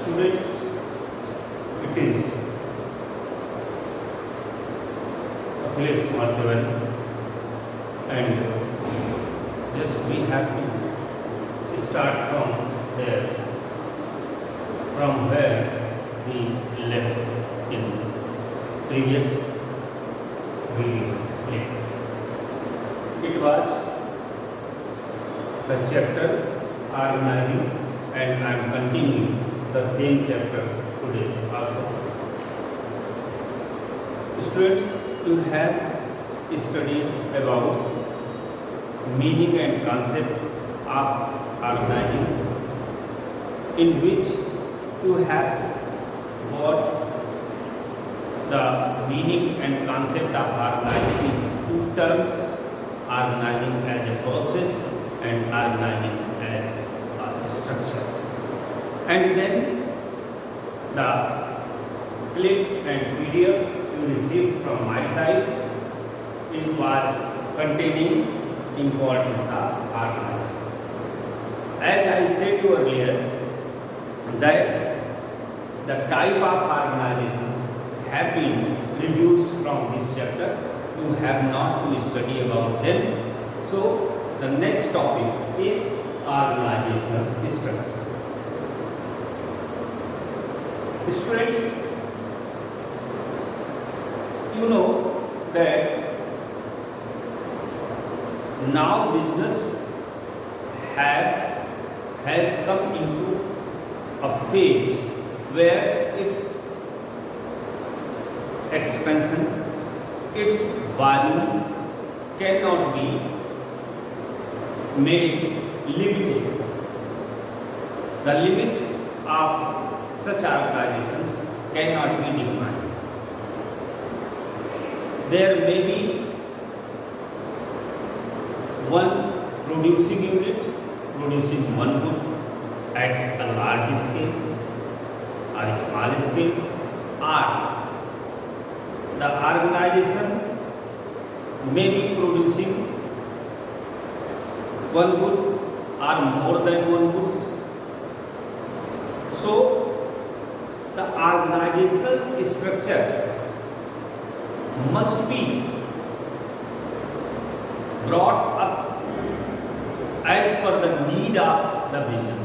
Students, it is Akhilesh Kumar Tiwari, and just we have to start from there, from where we left in previous video. It was the chapter organizing, and I am continuing the same chapter today also. Students, you have studied about meaning and concept of organizing, in which you have got the meaning and concept of organizing in two terms: organizing as a process and organizing as a structure. And then the clip and PDF you received from my side, it was containing importance of organizing. As I said to you earlier, that the type of organizations have been reduced from this chapter. You have not to study about them. So the next topic is organizational structure. Students, you know that now business has come into a phase where its expansion, its value cannot be made limited. The limit of such organizations cannot be defined. There may be one producing unit producing one good at a large scale or a small scale, or the organization may be producing one good or more than one good. So the organizational structure must be brought up as per the need of the business.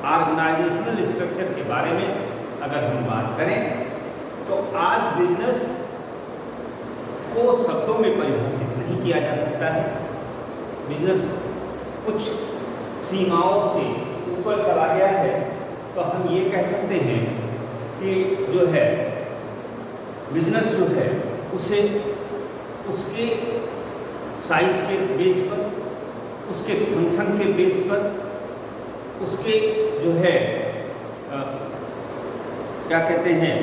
Organisational structure के बारे में अगर हम बात करें तो आज business को शब्दों में परिभाषित नहीं किया जा सकता है। बिजनेस कुछ सीमाओं से ऊपर चला गया है, तो हम ये कह सकते हैं कि जो है बिजनेस जो है उसे उसके साइज के बेस पर, उसके फंक्शन के बेस पर, उसके जो है क्या कहते हैं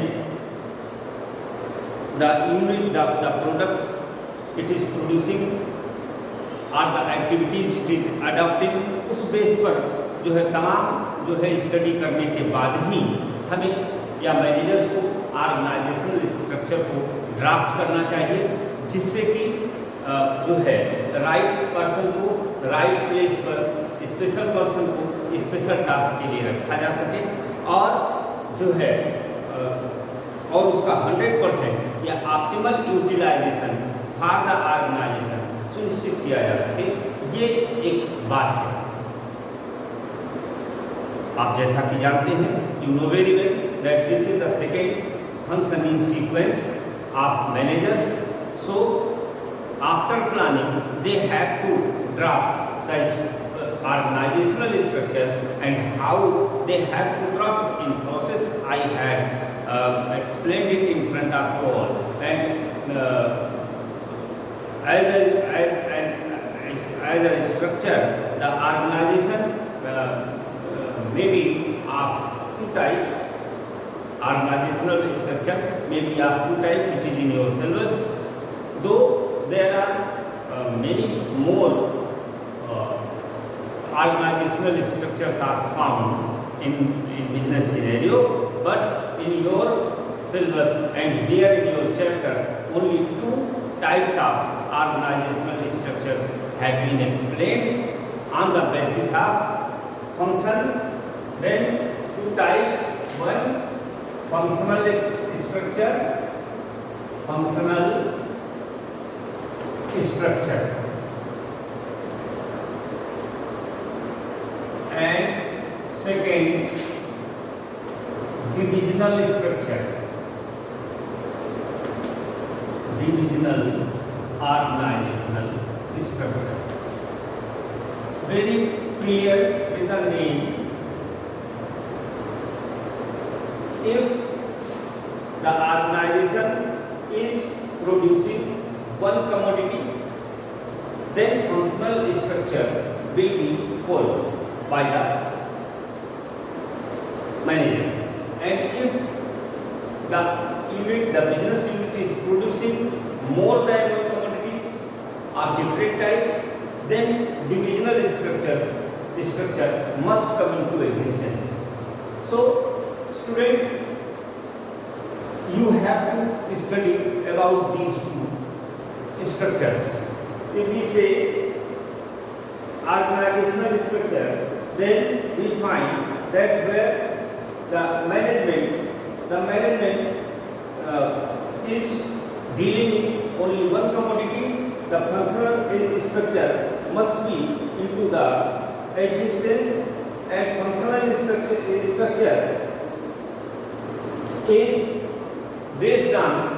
the unit the products it is producing और the activities it is adopting, उस बेस पर जो है तमाम जो है स्टडी करने के बाद ही हमें या मैनेजर्स को ऑर्गेनाइजेशनल स्ट्रक्चर को ड्राफ्ट करना चाहिए, जिससे कि जो है राइट पर्सन को राइट प्लेस पर, स्पेशल पर्सन को स्पेशल टास्क के लिए रखा जा सके, और जो है और उसका 100% या optimal utilisation for the organisation सुनिश्चित किया जा सके। ये एक बात है। आप जैसा कि जानते हैं, you know very well that this is the second functioning sequence of managers. So after planning they have to draft the organizational structure and how they have to draft in process. I had explained it in front of you all, and as a structure, the organization may be of two types. Organizational structure may be of two types, which is in your syllabus. Though there are many more organizational structures are found in business scenario, but in your syllabus and here in your chapter, only two types of organizational structures have been explained on the basis of function, then two types. One, functional structure, and second, divisional organizational structure. Very clear with the name. If the organization is producing one commodity, then functional structure will be followed by the managers. And if the business unit is producing more than one commodities or different types, then divisional structure must come into existence. So students, you have to study about these two structures. If we say organizational structure, then we find that where the management is dealing in only one commodity, the functional structure must be into the existence, and functional structure is based on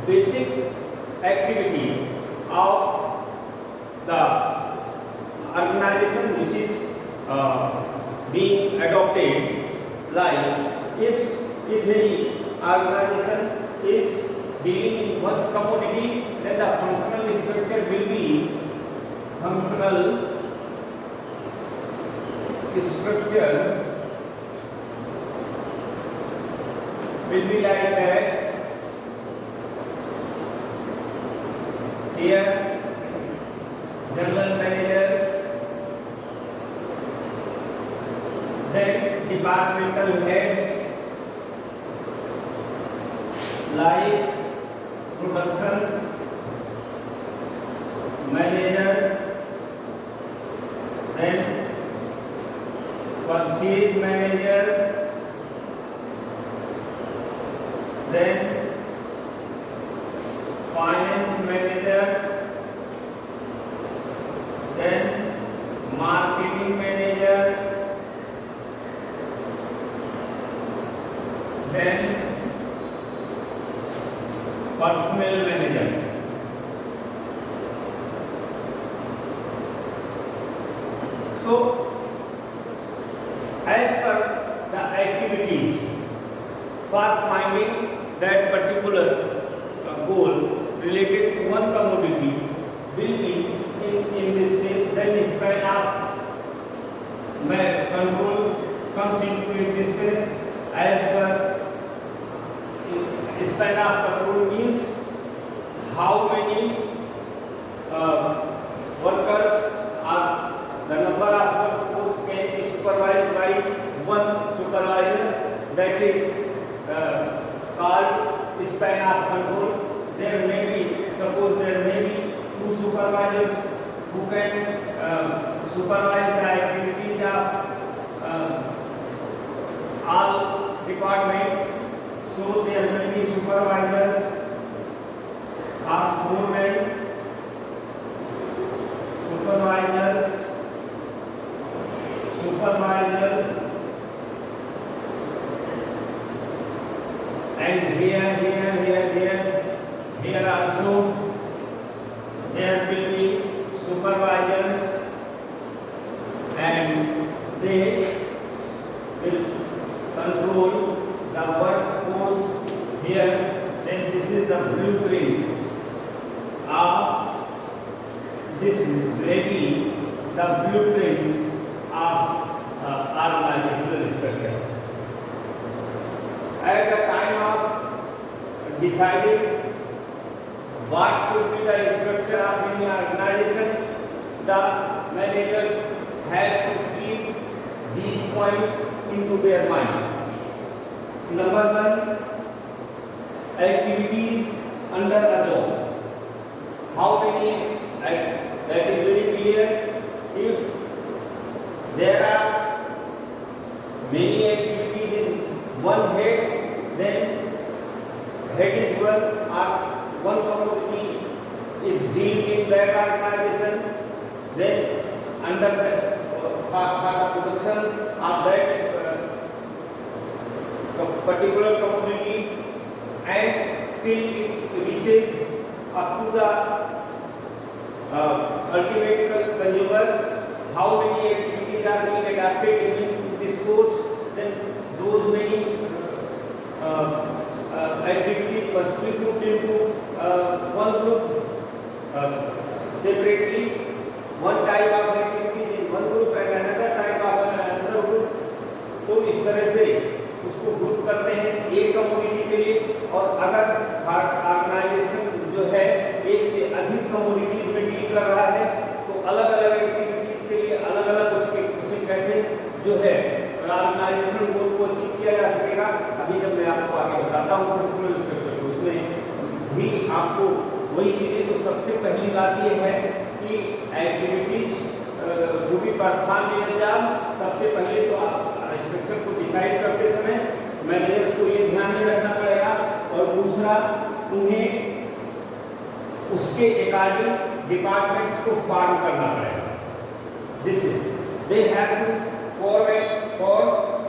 basic activity of the organization which is being adopted. Like if any organization is dealing in one commodity, then the functional structure will be like that. Here general managers, then departmental heads like production manager, then purchase manager, then finance manager, then marketing manager, then personnel manager. So as per the activities for finding that particular goal related to one commodity will be in this same, then span of control comes into existence. As per span of control means how many workers are, the number of workforce can be supervised by one supervisor, that is called span of control. There may be two supervisors who can supervise the activities of all department. So there will be supervisors or foremen, supervisors, and here also there will be supervisors, and they will control the workforce here. Then this is the blueprint of this maybe the blueprint of organizational structure. At the time of deciding what should be the structure of any organization, the managers have to keep these points into their mind. Number one, activities under a job. How many? That is very clear. If there are many one head, then head is one commodity is dealt in that organization, then under the production of that particular commodity, and till it reaches up to the ultimate consumer, how many activities are being adapted during this course, then those many activities must be grouped into one group separately, one type of activities in one group and another type of another group. तो इस तरह से उसको group करते हैं एक community के लिए। और अगर ऑर्गेनाइजेशन जो है एक से अधिक कम्युनिटीज में डील कर रहा है तो अलग अलग एक्टिविटीज के लिए अलग अलग उसे कैसे जो है ऑर्गेनाइजेशन गोल को अचीव किया जा सकेगा, अभी जब मैं आपको आगे बताता हूँ फंक्शनल स्ट्रक्चर, तो उसमें भी आपको वही चीज़ें। तो सबसे पहली बात ये है कि एक्टिविटीज जो भी परफॉर्म इन जॉब, सबसे पहले तो आप स्ट्रक्चर को डिसाइड करते समय मैनेजर्स को ये ध्यान में रखना पड़ेगा, और दूसरा उन्हें उसके अकॉर्डिंग डिपार्टमेंट्स को फॉर्म करना पड़ेगा। This is they have to form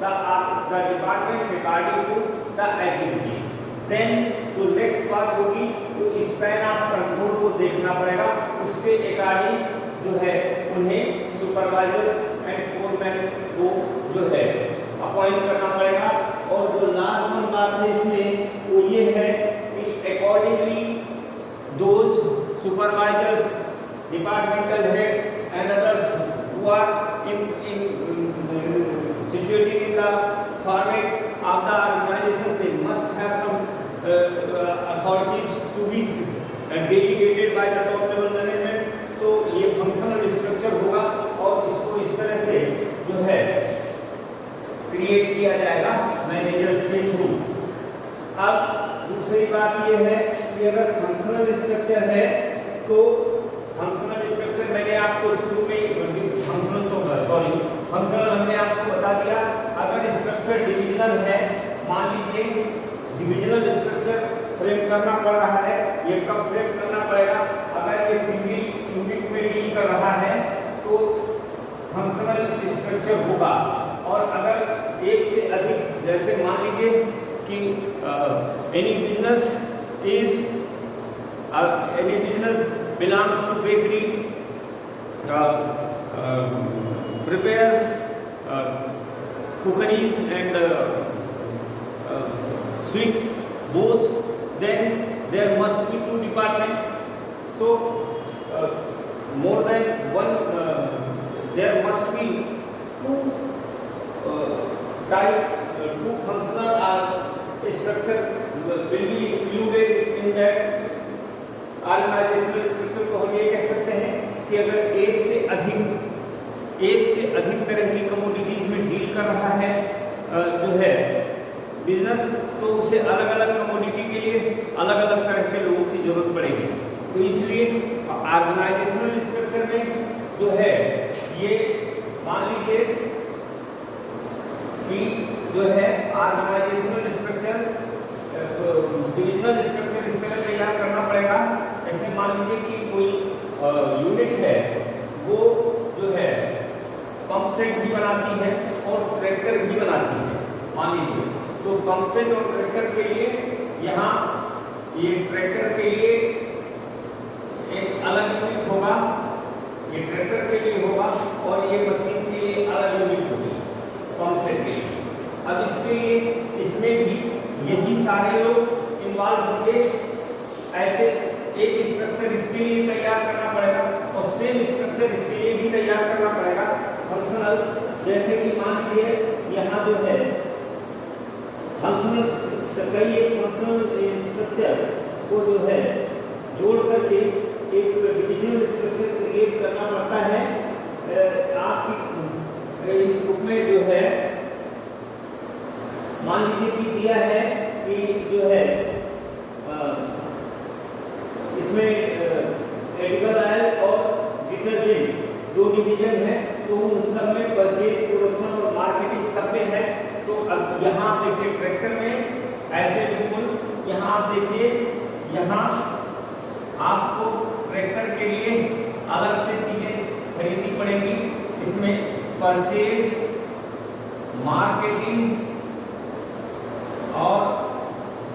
the departments according to the activities। then जो नेक्स्ट बात होगी वो स्पैन ऑफ कंट्रोल को देखना पड़ेगा, उसके अकॉर्डिंग जो है उन्हें सुपरवाइजर्स एंड फोरमैन को जो है अपॉइंट करना पड़ेगा। और जो लास्ट वन बात है इसमें वो ये है कि accordingly those supervisors, departmental heads and others who are situated in the format of the organization, they must have some authorities to be delegated by the top level management। तो ये functional structure होगा और इसको इस तरह से जो है क्रिएट किया जाएगा मैनेजर्स के थ्रू। अब दूसरी बात ये है कि अगर फंक्शनल स्ट्रक्चर है तो फंक्शनल स्ट्रक्चर मैंने आपको शुरू में फंक्शनल हमने आपको बता दिया। अगर स्ट्रक्चर डिविजनल है, मान लीजिए डिविजनल स्ट्रक्चर फ्रेम करना पड़ रहा है, ये कब फ्रेम करना पड़ेगा? अगर ये सिंगल यूनिट में डील कर रहा है तो फंक्शनल स्ट्रक्चर होगा। और अगर एक से अधिक, जैसे मान लीजिए कि any business belongs to bakery, prepares cookeries and sweets both, then there must be two departments। so more than one there must be two two functional structure will be included in that organizational structure। तो हम ये कह सकते हैं कि अगर एक से अधिक तरह की कमोडिटीज में डील कर रहा है जो है बिजनेस, तो उसे अलग अलग कमोडिटी के लिए अलग अलग तरह के लोगों की जरूरत पड़ेगी। तो इसलिए ऑर्गेनाइजेशनल स्ट्रक्चर में जो है ये मान लीजिए कि जो है ऑर्गेनाइजेशनल स्ट्रक्चर, डिविजनल स्ट्रक्चर इस तरह तैयार करना पड़ेगा। ऐसे मान लीजिए कि कोई यूनिट है वो जो है पंप सेट भी बनाती है और ट्रैक्टर भी बनाती है, मान लीजिए। तो पंप सेट और ट्रैक्टर के लिए यहाँ ये ट्रैक्टर के लिए एक अलग यूनिट होगा, ये ट्रैक्टर के लिए होगा, और ये मशीन के लिए अलग यूनिट होगी पंप सेट के लिए। अब इसके लिए इसमें भी यही सारे लोग इन्वॉल्व होंगे। ऐसे एक स्ट्रक्चर इसके लिए तैयार करना पड़ेगा और सेम स्ट्रक्चर इसके लिए भी तैयार करना पड़ेगा फंक्शनल। जैसे कि मान लीजिए यहाँ जो है फंक्शनल कई एक फंक्शनल स्ट्रक्चर को जो है जोड़ करके एक डिविजनल स्ट्रक्चर क्रिएट करना पड़ता है। आपकी इस बुक में जो है मान लीजिए कि दिया है कि जो है इसमें एडिबल ऑयल और डिटर्जेंट दो डिवीजन है, तो उन सब में परचेज, प्रोडक्शन और मार्केटिंग सब में है। तो अब यहाँ देखिए आप देखिए, यहाँ आपको ट्रैक्टर के लिए अलग से चीजें खरीदनी पड़ेंगी। इसमें परचेज, मार्केटिंग और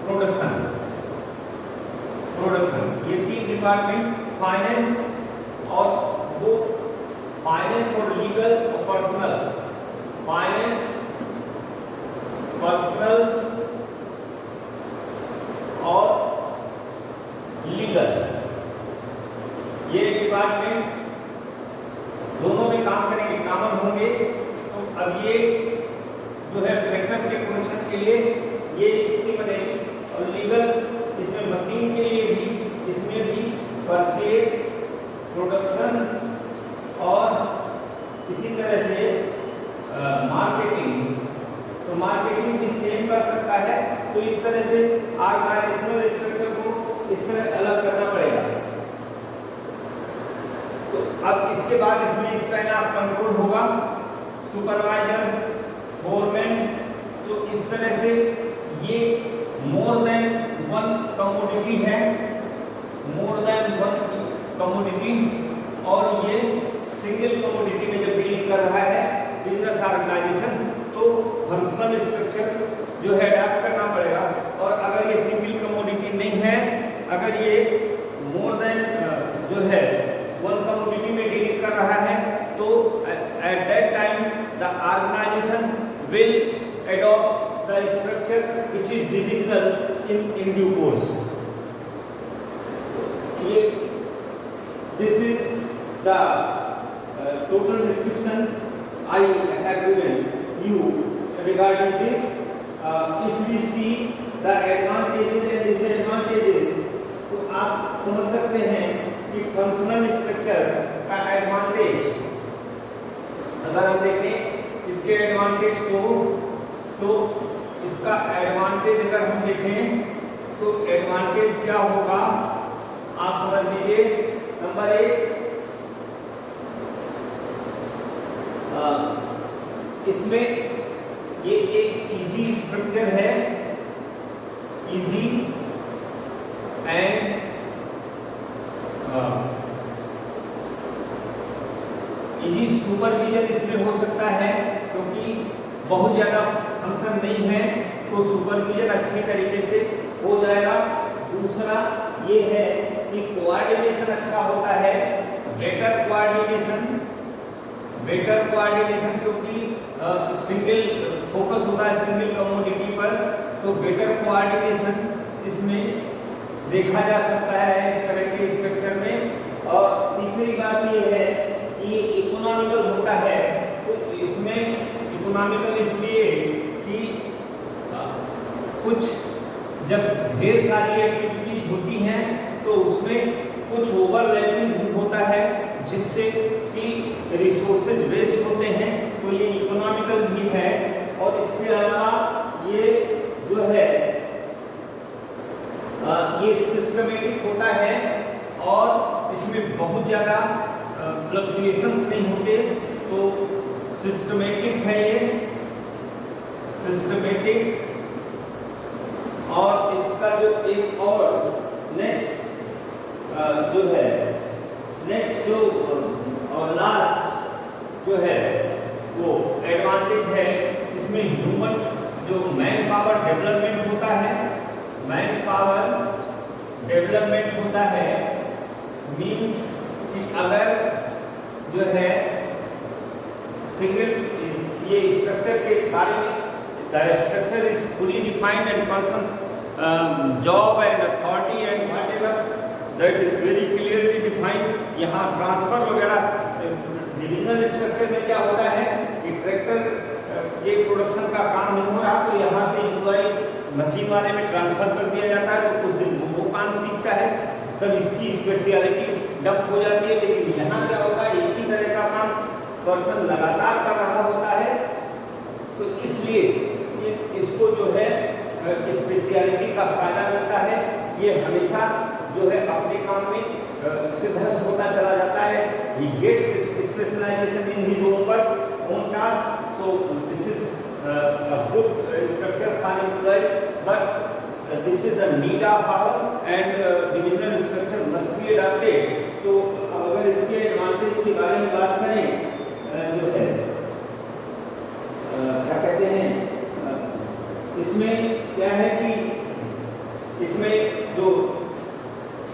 प्रोडक्शन ये 3 डिपार्टमेंट, फाइनेंस और वो फाइनेंस और लीगल और पर्सनल, फाइनेंस, पर्सनल और लीगल, ये डिपार्टमेंट्स दोनों में काम करेंगे, कॉमन होंगे। तो अब ये जो है ट्रैक्टर के प्रोडक्शन के लिए ये स्थिति बनेगी, और लीगल इसमें मशीन के लिए भी, इसमें भी परचेज, प्रोडक्शन और इसी तरह से मार्केटिंग। तो मार्केटिंग भी सेम कर सकता है। तो इस तरह से ऑर्गेनाइजेशनल स्ट्रक्चर को इस तरह अलग करना पड़ेगा। तो अब इसके बाद इसमें इस तरह का कंट्रोल होगा, सुपरवाइजर्स, फोरमैन। तो इस तरह से ये मोर देन वन कमोडिटी है, मोर देन वन कमोडिटी, और ये सिंगल कमोडिटी में जब डीलिंग कर रहा है बिजनेस ऑर्गेनाइजेशन, तो फंक्शनल स्ट्रक्चर जो है अडॉप्ट करना पड़ेगा। और अगर ये सिंगल कमोडिटी नहीं है, अगर ये मोर देन जो है वन कमोडिटी में डीलिंग कर रहा है, तो at that time the organisation will adopt the structure which is divisional in due course. ये this is the total description I have given you regarding this. If we see the advantages and disadvantages, तो आप समझ सकते हैं कि functional structure का advantage, अगर हम देखें इसके एडवांटेज को, तो इसका एडवांटेज अगर हम देखें तो एडवांटेज क्या होगा, आप समझ लीजिए। नंबर 1, इसमें ये एक इजी स्ट्रक्चर है, इजी एंड इजी सुपरविजन इसमें हो सकता है, क्योंकि बहुत ज्यादा फंक्शन नहीं है तो सुपरविजन अच्छी तरीके से हो जाएगा। दूसरा ये है कि कोऑर्डिनेशन अच्छा होता है, बेटर कोऑर्डिनेशन, क्योंकि सिंगल फोकस होता है सिंगल कमोडिटी पर, तो बेटर कोऑर्डिनेशन इसमें देखा जा सकता है इस तरह के स्ट्रक्चर में। और तीसरी बात ये है कि ये इकोनॉमिकल होता है। तो इसमें इकोनॉमिकल इसलिए कि कुछ जब ढेर सारी एक्टिविटीज होती हैं तो उसमें कुछ ओवरलैपिंग भी होता है, जिससे कि रिसोर्सेज वेस्ट होते हैं, तो ये इकोनॉमिकल भी है। और इसके अलावा ये जो है ये सिस्टमेटिक होता है, और इसमें बहुत ज़्यादा फ्लक्चुएशंस नहीं होते, तो सिस्टमेटिक है ये, सिस्टमेटिक। और इसका जो एक और नेक्स्ट जो है, नेक्स्ट जो और लास्ट जो है वो एडवांटेज है, इसमें ह्यूमन जो मैन पावर डेवलपमेंट होता है, मैन पावर डेवलपमेंट होता है, मीन्स कि अगर जो है सिंगल ये स्ट्रक्चर के बारे में, the structure is fully defined and persons job and authority and whatever that is very clearly defined. यहाँ ट्रांसफर वगैरह डिविजनल स्ट्रक्चर में क्या होता है कि ट्रैक्टर के प्रोडक्शन का काम नहीं हो रहा, तो यहाँ से एम्प्लॉय मशीन वाले में ट्रांसफर कर दिया जाता है, तो कुछ दिन वो काम सीखता है, तब इसकी स्पेशलिटी डंप हो जाती है। लेकिन यहाँ क्या होता है, एक ही तरह का काम पर्सन लगातार कर रहा होता है, तो इसलिए इसको जो है स्पेशलिटी का फायदा मिलता है। ये हमेशा जो है अपने काम में सिद्धस्त होता चला जाता है। He gets specialization in his own work, own task. So this is a good structure for employees. But this is the need of hour and divisional structure must be adopted. तो अगर इसके एडवांटेज के बारे में बात करें, जो है क्या कहते हैं, इसमें क्या है कि इसमें जो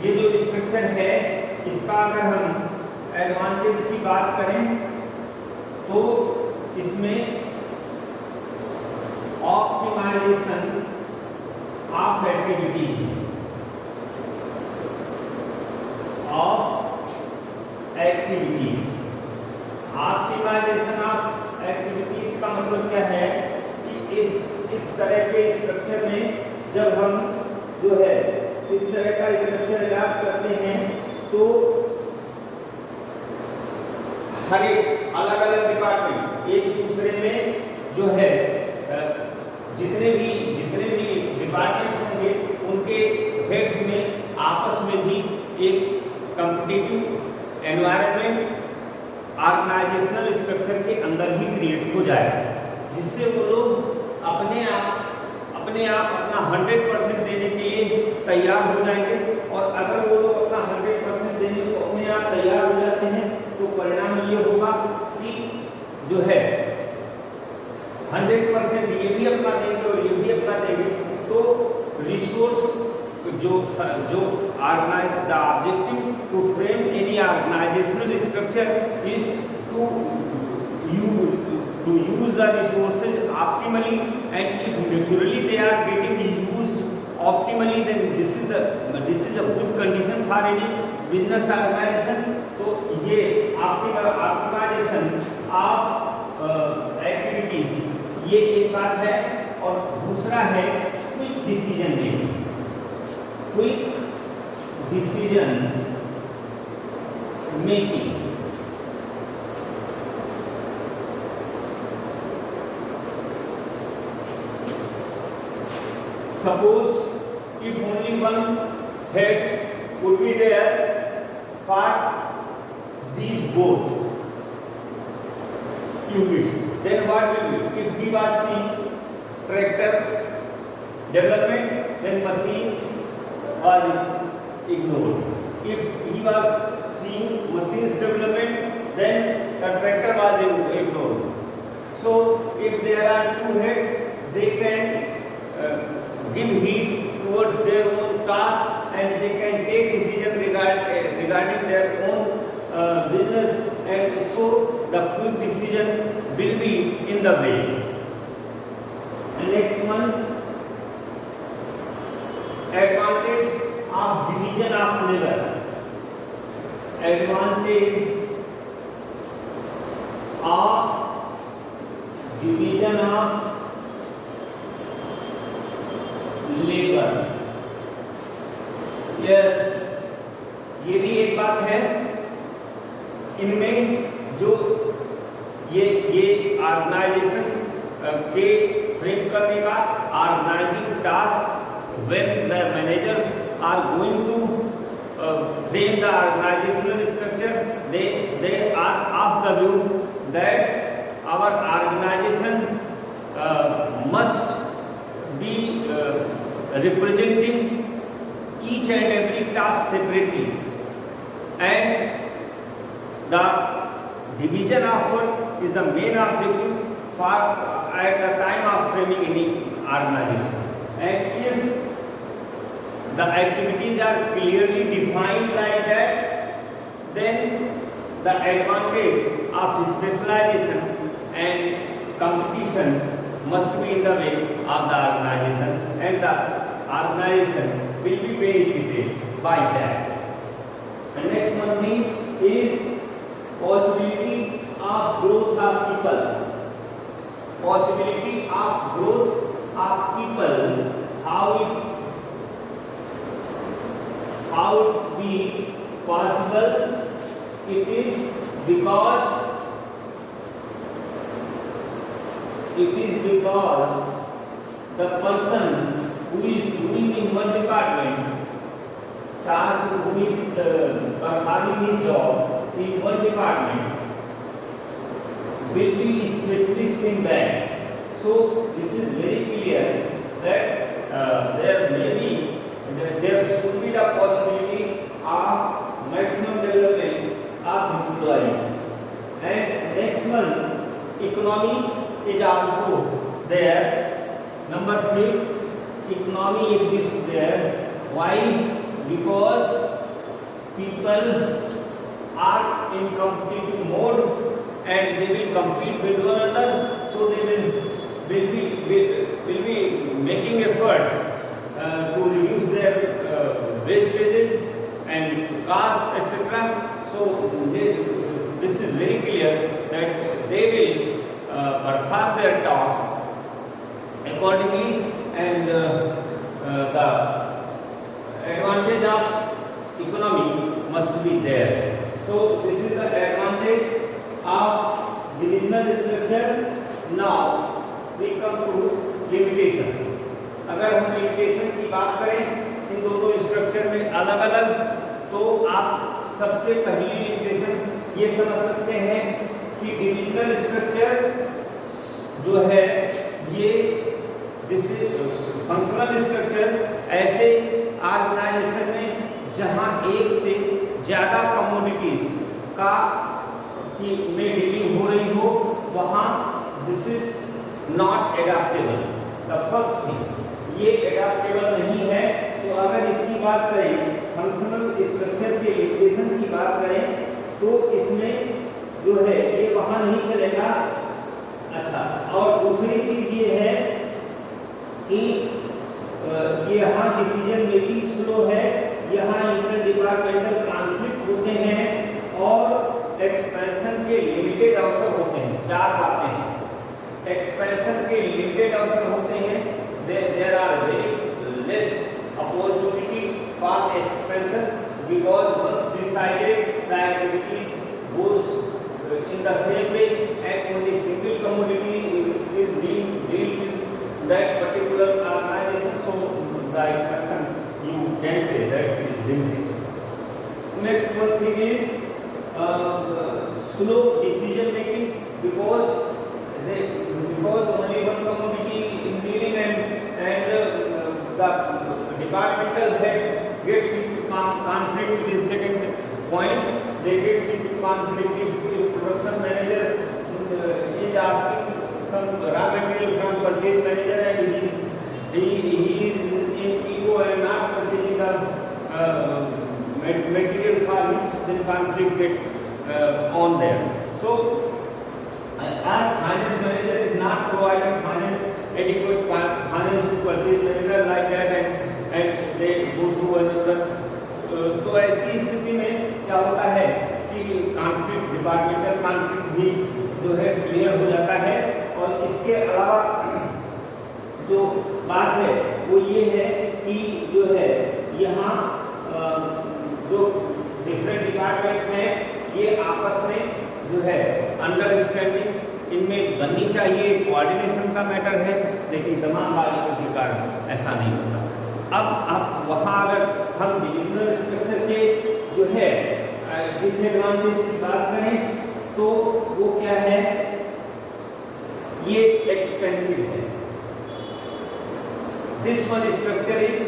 ये जो स्ट्रक्चर है, इसका अगर हम एडवांटेज की बात करें तो इसमें optimisation of activity optimisation of activities का मतलब क्या है कि इस तरह के स्ट्रक्चर में जब हम जो है इस तरह का स्ट्रक्चर अडॉप्ट करते हैं तो हर एक अलग अलग डिपार्टमेंट एक दूसरे में जो है जितने भी डिपार्टमेंट्स होंगे उनके हेड्स में आपस में भी एक कॉम्पिटिटिव एनवायरनमेंट ऑर्गेनाइजेशनल स्ट्रक्चर के अंदर ही क्रिएट हो जाए, जिससे वो लोग अपने आप अपना 100% देने के लिए तैयार हो जाएंगे। और अगर वो लोग अपना 100% देने को अपने आप तैयार हो जाते हैं तो परिणाम ये होगा कि जो है 100% ये भी अपना देंगे और ये भी अपना देंगे, तो रिसोर्स जो organise the objective to frame any organisational structure is to use the resources optimally, and if naturally they are getting used optimally, then this is a good condition for any business organization. तो ये optimization of activities ये एक बात है। और दूसरा है quick decision making. Suppose if only one head would be there for these both units, then what will be? If he was seeing tractors development, then machine was ignored. If he was seeing machines development, then the tractor was ignored. So if there are two heads, they can give heed towards their own task and they can take decision regarding their own business, and so the quick decision will be in the way. And next one, advantage of division of labor. Advantage of division of labour. Yes, ये भी एक बात है। इनमें जो ये organisation के frame करने का organising task, when the managers are going to frame the organisational structure, they are of the view that our organisation must be representing each and every task separately, and the division of work is the main objective for at the time of framing any organization. And if the activities are clearly defined like that, then the advantage of specialization and competition must be in the way of the organization, and the organization will be benefited by that. And next one thing is possibility of growth of people. Possibility of growth of people. How it be possible? It is because the person who is doing in one department, who is performing his job in one department, will be specialist in that. So this is very clear that there should be the possibility of maximum development of employees. And next one, economy is also there. Number 5, economy is there. Why? Because people are in competitive mode and they will compete with one another, so they will be making effort to reduce their wastages and costs, etc. So this is very clear that they will perform their task accordingly, and the advantage of economy must be there. So this is the advantage of divisional structure. Now we come to limitation. अगर हम limitation की बात करें इन दोनों structure में अलग अलग, तो आप सबसे पहली लिमिटेशन ये समझ सकते हैं कि डिविजनल स्ट्रक्चर जो है ये फंक्शनल स्ट्रक्चर ऐसे ऑर्गेनाइजेशन में जहां एक से ज़्यादा कमोडिटीज का में डीलिंग हो रही हो, वहाँ this is not adaptable. The first thing, ये एडाप्टेबल नहीं है। तो अगर इसकी बात करें, फंक्शनल स्ट्रक्चर के लिमिटेशन की बात करें, तो इसमें जो है ये वहाँ नहीं चलेगा। अच्छा, और दूसरी चीज ये है कि ये यहाँ डिसीजन मेकिंग स्लो है, यहाँ इंटर डिपार्टमेंटल कॉन्फ्लिक्ट होते हैं और एक्सपेंशन के लिमिटेड अवसर होते हैं। 4 बातें हैं। एक्सपेंशन के लिमिटेड अवसर होते हैं, there are very less opportunity for expansion because once decided the activities goes in the same way and only single commodity is being dealt in that particular organization, so the expansion you can say that it is limited. Next one thing is slow decision making because only one commodity in dealing and the departmental heads gets into conflict with the second point. They get into conflict if the production manager is asking some raw material from purchase manager and he is in ego and not purchasing the material for him, then conflict gets on there. So our finance manager is not providing adequate finance to purchase material like that and they go through another. तो ऐसी स्थिति में क्या होता है कि conflict, departmental conflict भी जो है क्लियर हो जाता है। और इसके अलावा जो बात है वो ये है कि जो है यहाँ जो डिफरेंट डिपार्टमेंट्स हैं ये आपस में जो है अंडरस्टैंडिंग इनमें बननी चाहिए, कोऑर्डिनेशन का मैटर है, लेकिन तमाम बारीकियों के कारण ऐसा नहीं होता। अब वहाँ अगर हम डिविजनल स्ट्रक्चर के जो है डिसएडवांटेज की बात करें तो वो क्या है, ये एक्सपेंसिव है। This one structure is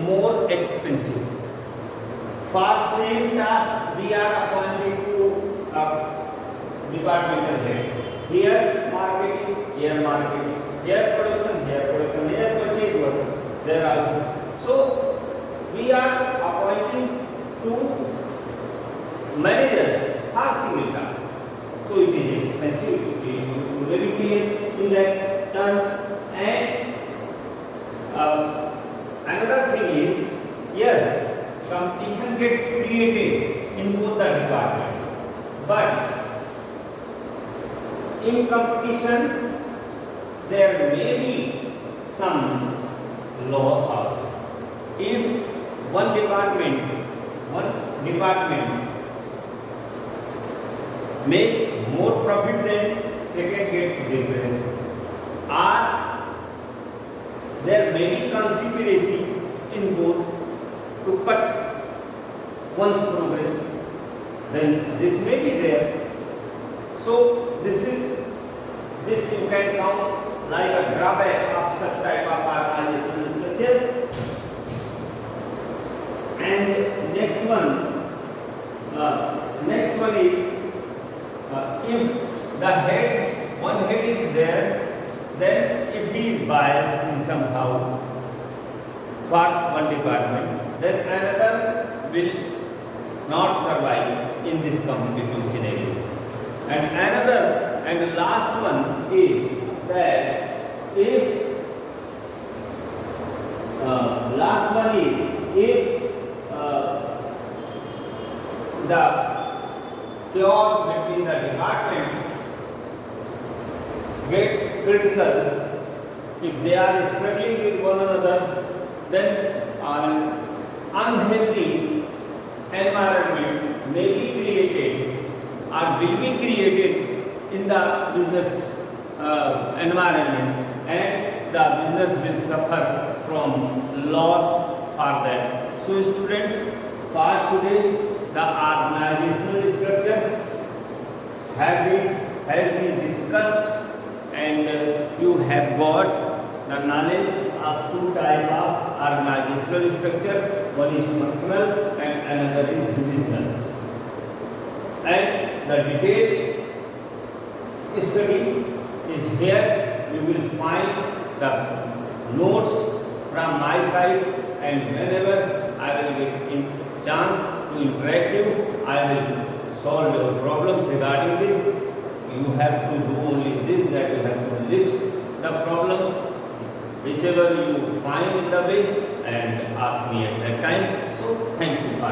more expensive. For same task we are appointed to departmental heads. Here marketing, here production, here purchase work. There also. So we are appointing 2 managers for single task. So it is expensive. You may be clear in that term. And another thing is, yes, competition gets created in both the departments, but in competition there may be some loss also. If one department makes more profit than second gets repressed, or there may be conspiracy in both to cut one's progress, then this may be there. So this you can count like a drawback of such type of organizational structure. then if he is biased in somehow for one department, then another will not survive in this competitive scenario. And another and the last one is that if the chaos between the departments gets critical, if they are struggling with one another, then an unhealthy environment may be created or will be created in the business environment, and the business will suffer from loss for that. So students, for today the organizational structure has been discussed, and you have got the knowledge of two types of organizational structure. One is functional and another is divisional. And the detailed study is here. You will find the notes from my side, and whenever I will get in chance to interact you, I will solve your problems regarding this. You have to do only this, that you have to list the problems whichever you find in the way and ask me at that time. So thank you for